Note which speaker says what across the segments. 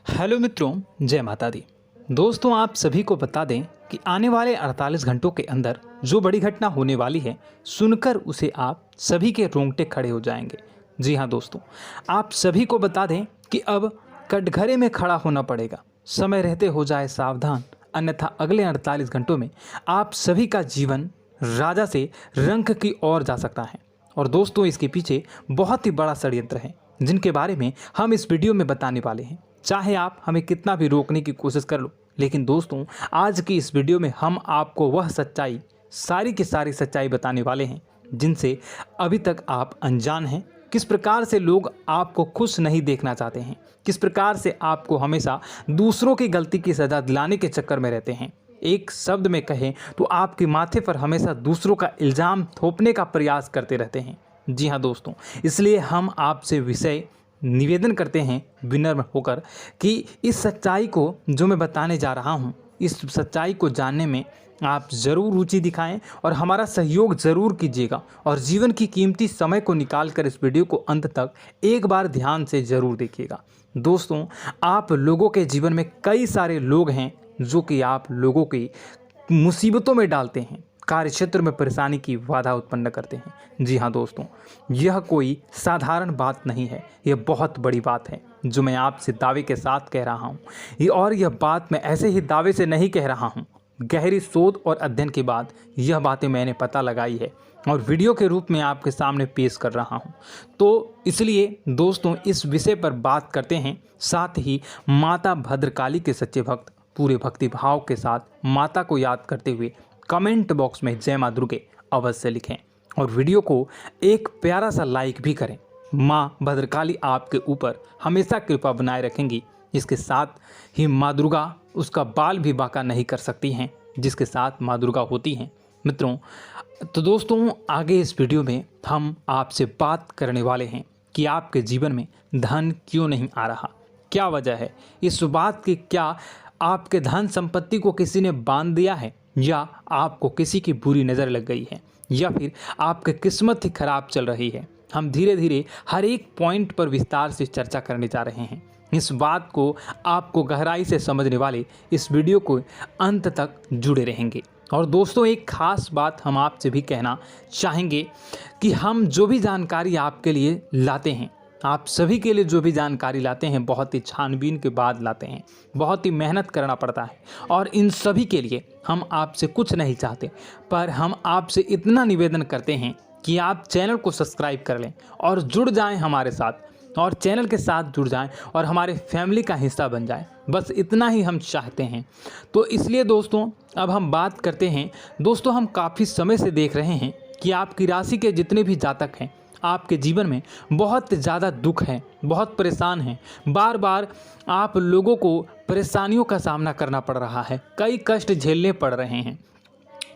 Speaker 1: Hello मित्रों, जय माता दी। दोस्तों, आप सभी को बता दें कि आने वाले 48 घंटों के अंदर जो बड़ी घटना होने वाली है, सुनकर उसे आप सभी के रोंगटे खड़े हो जाएंगे। जी हाँ दोस्तों, आप सभी को बता दें कि अब कटघरे में खड़ा होना पड़ेगा। समय रहते हो जाए सावधान, अन्यथा अगले 48 घंटों में आप सभी का जीवन राजा से रंक की ओर जा सकता है। और दोस्तों, इसके पीछे बहुत ही बड़ा षड्यंत्र है, जिनके बारे में हम इस वीडियो में बताने वाले हैं। चाहे आप हमें कितना भी रोकने की कोशिश कर लो, लेकिन दोस्तों, आज की इस वीडियो में हम आपको वह सच्चाई, सारी की सारी सच्चाई बताने वाले हैं जिनसे अभी तक आप अनजान हैं। किस प्रकार से लोग आपको खुश नहीं देखना चाहते हैं, किस प्रकार से आपको हमेशा दूसरों की गलती की सज़ा दिलाने के चक्कर में रहते हैं। एक शब्द में कहें तो आपके माथे पर हमेशा दूसरों का इल्ज़ाम थोपने का प्रयास करते रहते हैं। जी हाँ दोस्तों, इसलिए हम आपसे विषय निवेदन करते हैं विनम्र होकर कि इस सच्चाई को जो मैं बताने जा रहा हूँ, इस सच्चाई को जानने में आप ज़रूर रुचि दिखाएं और हमारा सहयोग ज़रूर कीजिएगा। और जीवन की कीमती समय को निकाल कर इस वीडियो को अंत तक एक बार ध्यान से ज़रूर देखिएगा। दोस्तों, आप लोगों के जीवन में कई सारे लोग हैं जो कि आप लोगों की मुसीबतों में डालते हैं, कार्य क्षेत्र में परेशानी की बाधा उत्पन्न करते हैं। जी हाँ दोस्तों, यह कोई साधारण बात नहीं है, यह बहुत बड़ी बात है जो मैं आपसे दावे के साथ कह रहा हूँ। और यह बात मैं ऐसे ही दावे से नहीं कह रहा हूँ, गहरी शोध और अध्ययन के बाद यह बातें मैंने पता लगाई है और वीडियो के रूप में आपके सामने पेश कर रहा हूँ। तो इसलिए दोस्तों, इस विषय पर बात करते हैं। साथ ही माता भद्रकाली के सच्चे भक्त पूरे भक्ति भाव के साथ माता को याद करते हुए कमेंट बॉक्स में जय मां दुर्गे अवश्य लिखें और वीडियो को एक प्यारा सा लाइक भी करें। माँ भद्रकाली आपके ऊपर हमेशा कृपा बनाए रखेंगी। इसके साथ ही माँ दुर्गा उसका बाल भी बांका नहीं कर सकती हैं, जिसके साथ माँ दुर्गा होती हैं। मित्रों, तो दोस्तों, आगे इस वीडियो में हम आपसे बात करने वाले हैं कि आपके जीवन में धन क्यों नहीं आ रहा, क्या वजह है इस बात की। क्या आपके धन संपत्ति को किसी ने बांध दिया है, या आपको किसी की बुरी नज़र लग गई है, या फिर आपकी किस्मत ही खराब चल रही है। हम धीरे धीरे हर एक पॉइंट पर विस्तार से चर्चा करने जा रहे हैं। इस बात को आपको गहराई से समझने वाले इस वीडियो को अंत तक जुड़े रहेंगे। और दोस्तों, एक खास बात हम आपसे भी कहना चाहेंगे कि हम जो भी जानकारी आपके लिए लाते हैं, आप सभी के लिए जो भी जानकारी लाते हैं, बहुत ही छानबीन के बाद लाते हैं, बहुत ही मेहनत करना पड़ता है। और इन सभी के लिए हम आपसे कुछ नहीं चाहते, पर हम आपसे इतना निवेदन करते हैं कि आप चैनल को सब्सक्राइब कर लें और जुड़ जाएं हमारे साथ, और चैनल के साथ जुड़ जाएं और हमारे फैमिली का हिस्सा बन जाएं। बस इतना ही हम चाहते हैं। तो इसलिए दोस्तों, अब हम बात करते हैं। दोस्तों, हम काफ़ी समय से देख रहे हैं कि आपकी राशि के जितने भी जातक हैं, आपके जीवन में बहुत ज़्यादा दुख है, बहुत परेशान हैं। बार बार आप लोगों को परेशानियों का सामना करना पड़ रहा है, कई कष्ट झेलने पड़ रहे हैं।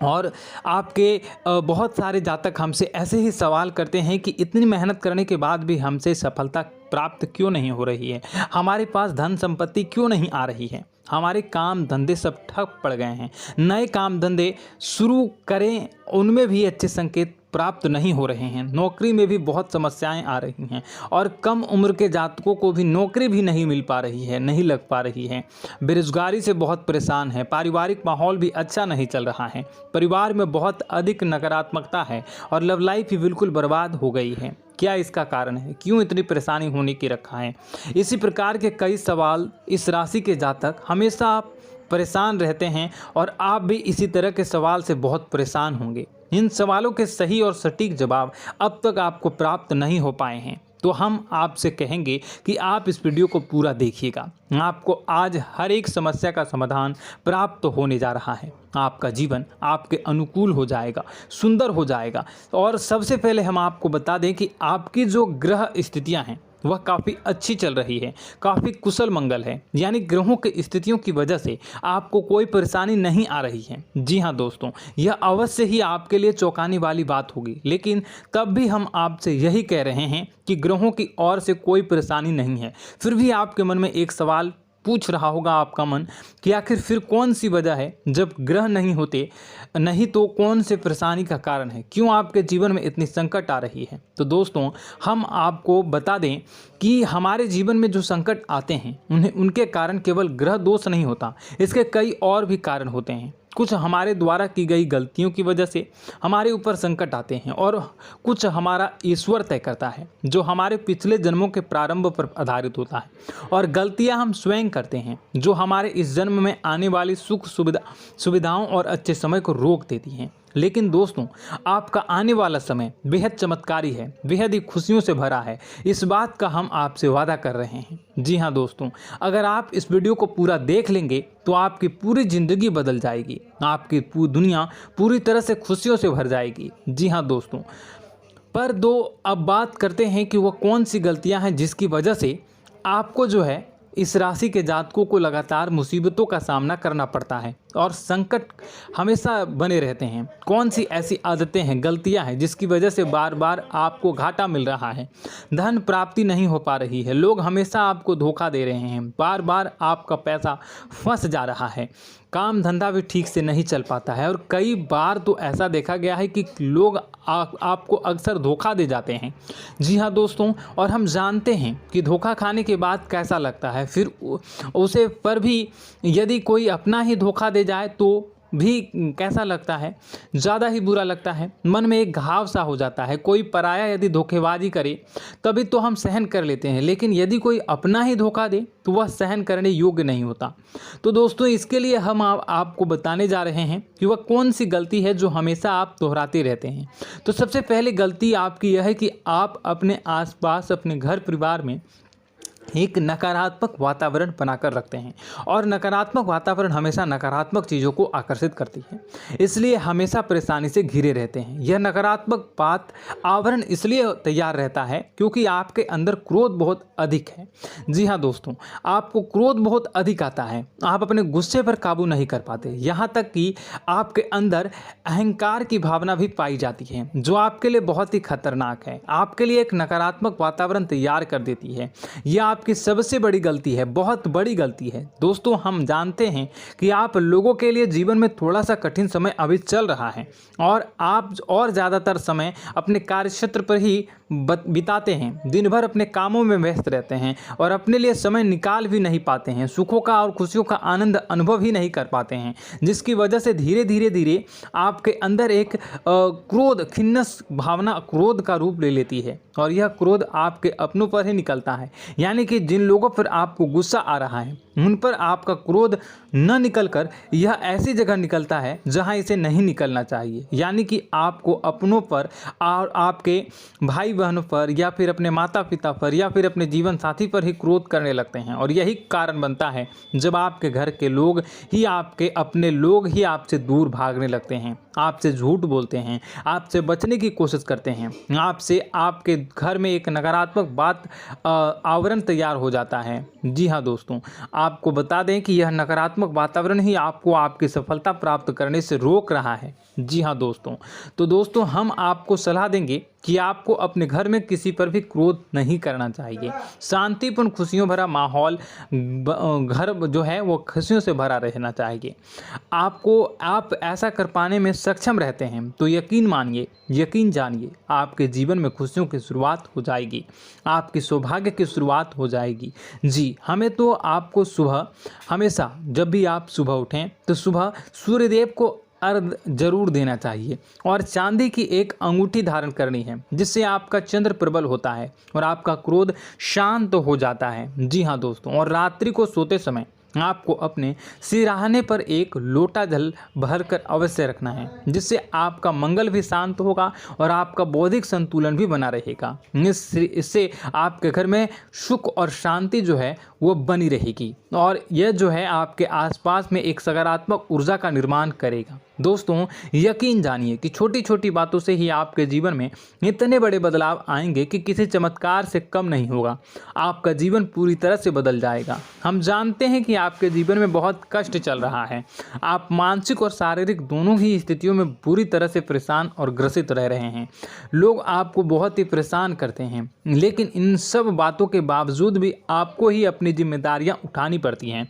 Speaker 1: और आपके बहुत सारे जातक हमसे ऐसे ही सवाल करते हैं कि इतनी मेहनत करने के बाद भी हमसे सफलता प्राप्त क्यों नहीं हो रही है, हमारे पास धन संपत्ति क्यों नहीं आ रही है, हमारे काम धंधे सब ठप पड़ गए हैं, नए काम धंधे शुरू करें उनमें भी अच्छे संकेत प्राप्त नहीं हो रहे हैं, नौकरी में भी बहुत समस्याएं आ रही हैं, और कम उम्र के जातकों को भी नौकरी भी नहीं मिल पा रही है, नहीं लग पा रही है, बेरोजगारी से बहुत परेशान है, पारिवारिक माहौल भी अच्छा नहीं चल रहा है, परिवार में बहुत अधिक नकारात्मकता है और लव लाइफ भी बिल्कुल बर्बाद हो गई है। क्या इसका कारण है, क्यों इतनी परेशानी होने की रखा है? इसी प्रकार के कई सवाल इस राशि के जातक हमेशा परेशान रहते हैं, और आप भी इसी तरह के सवाल से बहुत परेशान होंगे। इन सवालों के सही और सटीक जवाब अब तक आपको प्राप्त नहीं हो पाए हैं, तो हम आपसे कहेंगे कि आप इस वीडियो को पूरा देखिएगा। आपको आज हर एक समस्या का समाधान प्राप्त होने जा रहा है। आपका जीवन आपके अनुकूल हो जाएगा, सुंदर हो जाएगा। और सबसे पहले हम आपको बता दें कि आपकी जो ग्रह स्थितियां हैं वह काफ़ी अच्छी चल रही है, काफ़ी कुशल मंगल है, यानी ग्रहों की स्थितियों की वजह से आपको कोई परेशानी नहीं आ रही है। जी हाँ दोस्तों, यह अवश्य ही आपके लिए चौंकाने वाली बात होगी, लेकिन तब भी हम आपसे यही कह रहे हैं कि ग्रहों की ओर से कोई परेशानी नहीं है। फिर भी आपके मन में एक सवाल पूछ रहा होगा आपका मन कि आखिर फिर कौन सी वजह है, जब ग्रह नहीं होते नहीं तो कौन से परेशानी का कारण है, क्यों आपके जीवन में इतनी संकट आ रही है। तो दोस्तों हम आपको बता दें कि हमारे जीवन में जो संकट आते हैं उनके कारण केवल ग्रह दोष नहीं होता, इसके कई और भी कारण होते हैं। कुछ हमारे द्वारा की गई गलतियों की वजह से हमारे ऊपर संकट आते हैं और कुछ हमारा ईश्वर तय करता है, जो हमारे पिछले जन्मों के प्रारंभ पर आधारित होता है। और गलतियां हम स्वयं करते हैं, जो हमारे इस जन्म में आने वाली सुख सुविधाओं और अच्छे समय को रोक देती हैं। लेकिन दोस्तों आपका आने वाला समय बेहद चमत्कारी है, बेहद ही खुशियों से भरा है, इस बात का हम आपसे वादा कर रहे हैं। जी हाँ दोस्तों, अगर आप इस वीडियो को पूरा देख लेंगे तो आपकी पूरी ज़िंदगी बदल जाएगी, आपकी पूरी दुनिया पूरी तरह से खुशियों से भर जाएगी। जी हाँ दोस्तों, पर अब बात करते हैं कि वह कौन सी गलतियां हैं जिसकी वजह से आपको जो है इस राशि के जातकों को लगातार मुसीबतों का सामना करना पड़ता है और संकट हमेशा बने रहते हैं। कौन सी ऐसी आदतें हैं, गलतियां हैं जिसकी वजह से बार बार आपको घाटा मिल रहा है, धन प्राप्ति नहीं हो पा रही है, लोग हमेशा आपको धोखा दे रहे हैं, बार बार आपका पैसा फंस जा रहा है, काम धंधा भी ठीक से नहीं चल पाता है और कई बार तो ऐसा देखा गया है कि लोग आपको अक्सर धोखा दे जाते हैं। जी हाँ दोस्तों, और हम जानते हैं कि धोखा खाने के बाद कैसा लगता है, फिर उसे पर भी यदि कोई अपना ही धोखा दे जाए तो भी कैसा लगता है, ज़्यादा ही बुरा लगता है, मन में एक घाव सा हो जाता है। कोई पराया यदि धोखेबाजी करे तभी तो हम सहन कर लेते हैं, लेकिन यदि कोई अपना ही धोखा दे तो वह सहन करने योग्य नहीं होता। तो दोस्तों इसके लिए हम आपको बताने जा रहे हैं कि वह कौन सी गलती है जो हमेशा आप दोहराते रहते हैं। तो सबसे पहले गलती आपकी यह है कि आप अपने आसपास, अपने घर परिवार में एक नकारात्मक वातावरण बनाकर रखते हैं और नकारात्मक वातावरण हमेशा नकारात्मक चीज़ों को आकर्षित करती है, इसलिए हमेशा परेशानी से घिरे रहते हैं। यह नकारात्मक आवरण इसलिए तैयार रहता है क्योंकि आपके अंदर क्रोध बहुत अधिक है। जी हाँ दोस्तों, आपको क्रोध बहुत अधिक आता है, आप अपने गुस्से पर काबू नहीं कर पाते, यहाँ तक कि आपके अंदर अहंकार की भावना भी पाई जाती है, जो आपके लिए बहुत ही खतरनाक है, आपके लिए एक नकारात्मक वातावरण तैयार कर देती है। यह आपकी सबसे बड़ी गलती है, बहुत बड़ी गलती है। दोस्तों हम जानते हैं कि आप लोगों के लिए जीवन में थोड़ा सा कठिन समय अभी चल रहा है और आप और ज़्यादातर समय अपने कार्यक्षेत्र पर ही बिताते हैं, दिन भर अपने कामों में व्यस्त रहते हैं और अपने लिए समय निकाल भी नहीं पाते हैं, सुखों का और खुशियों का आनंद अनुभव ही नहीं कर पाते हैं, जिसकी वजह से धीरे धीरे आपके अंदर एक क्रोध, खिन्नस भावना क्रोध का रूप ले लेती है और यह क्रोध आपके अपनों पर ही निकलता है। यानी कि जिन लोगों पर आपको गुस्सा आ रहा है उन पर आपका क्रोध न निकलकर यह ऐसी जगह निकलता है जहां इसे नहीं निकलना चाहिए। यानी कि आपको अपनों पर और आपके भाई बहनों पर या फिर अपने माता पिता पर या फिर अपने जीवन साथी पर ही क्रोध करने लगते हैं और यही कारण बनता है जब आपके घर के लोग ही, आपके अपने लोग ही आपसे दूर भागने लगते हैं, आपसे झूठ बोलते हैं, आपसे बचने की कोशिश करते हैं, आपसे आपके घर में एक नकारात्मक आवरण तैयार हो जाता है। जी हाँ दोस्तों, आपको बता दें कि यह नकारात्मक वातावरण ही आपको आपकी सफलता प्राप्त करने से रोक रहा है। जी हाँ दोस्तों, तो दोस्तों हम आपको सलाह देंगे कि आपको अपने घर में किसी पर भी क्रोध नहीं करना चाहिए। शांतिपूर्ण खुशियों भरा माहौल, घर जो है वो खुशियों से भरा रहना चाहिए। आप ऐसा कर पाने में सक्षम रहते हैं तो यकीन मानिए, यकीन जानिए, आपके जीवन में खुशियों की शुरुआत हो जाएगी, आपकी सौभाग्य की शुरुआत हो जाएगी। जी हमें तो आपको सुबह, हमेशा जब भी आप सुबह उठें तो सुबह सूर्यदेव को अर्घ जरूर देना चाहिए और चांदी की एक अंगूठी धारण करनी है, जिससे आपका चंद्र प्रबल होता है और आपका क्रोध शांत हो जाता है। जी हाँ दोस्तों, और रात्रि को सोते समय आपको अपने सिरहाने पर एक लोटा जल भरकर अवश्य रखना है, जिससे आपका मंगल भी शांत होगा और आपका बौद्धिक संतुलन भी बना रहेगा। इससे आपके घर में सुख और शांति जो है वो बनी रहेगी और यह जो है आपके आसपास में एक सकारात्मक ऊर्जा का निर्माण करेगा। दोस्तों यकीन जानिए कि छोटी छोटी बातों से ही आपके जीवन में इतने बड़े बदलाव आएंगे कि किसी चमत्कार से कम नहीं होगा, आपका जीवन पूरी तरह से बदल जाएगा। हम जानते हैं कि आपके जीवन में बहुत कष्ट चल रहा है। आप मानसिक और शारीरिक दोनों ही स्थितियों में बुरी तरह से परेशान और ग्रसित रह रहे हैं। लोग आपको बहुत ही परेशान करते हैं, लेकिन इन सब बातों के बावजूद भी आपको ही अपनी जिम्मेदारियां उठानी पड़ती हैं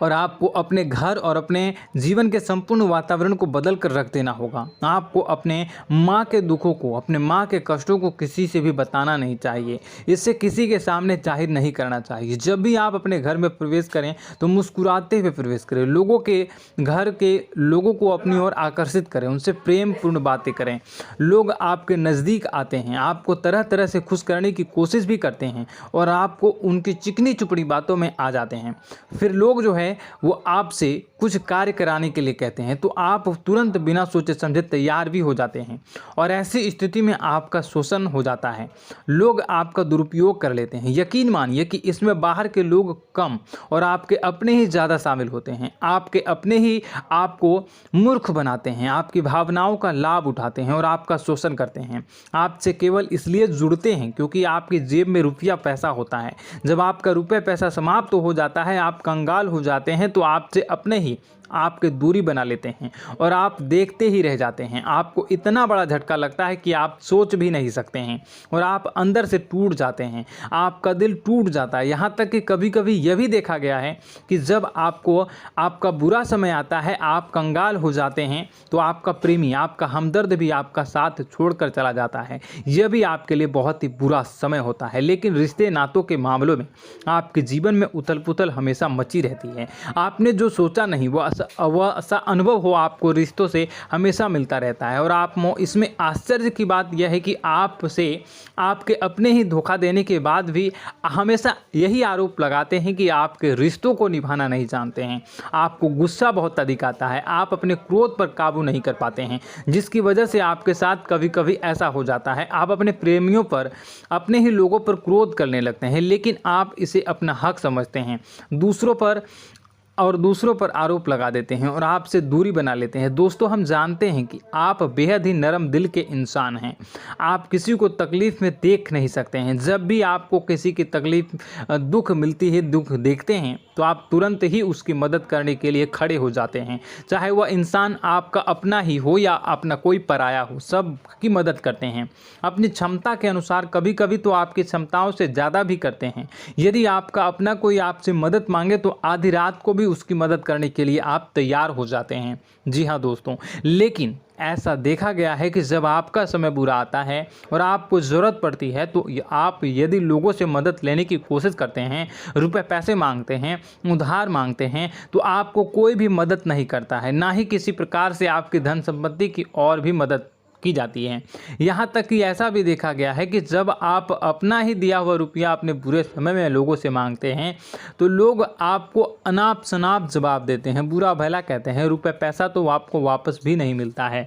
Speaker 1: और आपको अपने घर और अपने जीवन के संपूर्ण वातावरण को बदल कर रख देना होगा। आपको अपने माँ के दुखों को, अपने माँ के कष्टों को किसी से भी बताना नहीं चाहिए। इससे किसी के सामने जाहिर नहीं करना चाहिए। जब भी आप अपने घर में प्रवेश करें तो मुस्कुराते हुए प्रवेश करें। लोगों के घर के लोगों को अपनी ओर आकर्षित करें, उनसे प्रेमपूर्ण बातें करें। लोग आपके नज़दीक आते हैं, आपको तरह तरह से खुश करने की कोशिश भी करते हैं और आपको उनकी चिकनी चुपड़ी बातों में आ जाते हैं। फिर लोग जो है वो आपसे कुछ कार्य कराने के लिए कहते हैं तो आप तुरंत बिना सोचे समझे तैयार भी हो जाते हैं और ऐसी स्थिति में आपका शोषण हो जाता है। लोग आपका दुरुपयोग कर लेते हैं। यकीन मानिए कि इसमें बाहर के लोग कम और आपके अपने ही ज़्यादा शामिल होते हैं। आपके अपने ही आपको मूर्ख बनाते हैं, आपकी भावनाओं का लाभ उठाते हैं और आपका शोषण करते हैं। आपसे केवल इसलिए जुड़ते हैं क्योंकि आपकी जेब में रुपया पैसा होता है। जब आपका रुपया पैसा समाप्त हो जाता है, आप कंगाल हो जाते हैं तो आपसे अपने ही आपके दूरी बना लेते हैं और आप देखते ही रह जाते हैं। आपको इतना बड़ा झटका लगता है कि आप सोच भी नहीं सकते हैं और आप अंदर से टूट जाते हैं। आपका दिल टूट जाता है। यहाँ तक कि कभी कभी यह भी देखा गया है कि जब आपको आपका बुरा समय आता है, आप कंगाल हो जाते हैं तो आपका प्रेमी, आपका हमदर्द भी आपका साथ छोड़कर चला जाता है। यह भी आपके लिए बहुत ही बुरा समय होता है। लेकिन रिश्ते नातों के मामलों में आपके जीवन में उथल पुथल हमेशा मची रहती है। आपने जो सोचा नहीं वो ऐसा अनुभव हो आपको रिश्तों से हमेशा मिलता रहता है। और आप इसमें आश्चर्य की बात यह है कि आपसे आपके अपने ही धोखा देने के बाद भी हमेशा यही आरोप लगाते हैं कि आपके रिश्तों को निभाना नहीं जानते हैं। आपको गुस्सा बहुत अधिक आता है, आप अपने क्रोध पर काबू नहीं कर पाते हैं, जिसकी वजह से आपके साथ कभी कभी ऐसा हो जाता है आप अपने प्रेमियों पर, अपने ही लोगों पर क्रोध करने लगते हैं। लेकिन आप इसे अपना हक समझते हैं, दूसरों पर आरोप लगा देते हैं और आपसे दूरी बना लेते हैं। दोस्तों, हम जानते हैं कि आप बेहद ही नरम दिल के इंसान हैं। आप किसी को तकलीफ़ में देख नहीं सकते हैं। जब भी आपको किसी की तकलीफ़, दुख मिलती है, दुख देखते हैं तो आप तुरंत ही उसकी मदद करने के लिए खड़े हो जाते हैं। चाहे वह इंसान आपका अपना ही हो या अपना कोई पराया हो, सब की मदद करते हैं अपनी क्षमता के अनुसार। कभी कभी तो आपकी क्षमताओं से ज़्यादा भी करते हैं। यदि आपका अपना कोई आपसे मदद मांगे तो आधी रात को भी उसकी मदद करने के लिए आप तैयार हो जाते हैं। जी हाँ दोस्तों, लेकिन ऐसा देखा गया है कि जब आपका समय बुरा आता है और आपको ज़रूरत पड़ती है तो आप यदि लोगों से मदद लेने की कोशिश करते हैं, रुपए पैसे मांगते हैं, उधार मांगते हैं, तो आपको कोई भी मदद नहीं करता है। ना ही किसी प्रकार से आपकी धन संपत्ति की और भी मदद की जाती है। यहाँ तक कि ऐसा भी देखा गया है कि जब आप अपना ही दिया हुआ रुपया अपने बुरे समय में लोगों से मांगते हैं तो लोग आपको अनाप शनाप जवाब देते हैं, बुरा भला कहते हैं। रुपये पैसा तो आपको वापस भी नहीं मिलता है।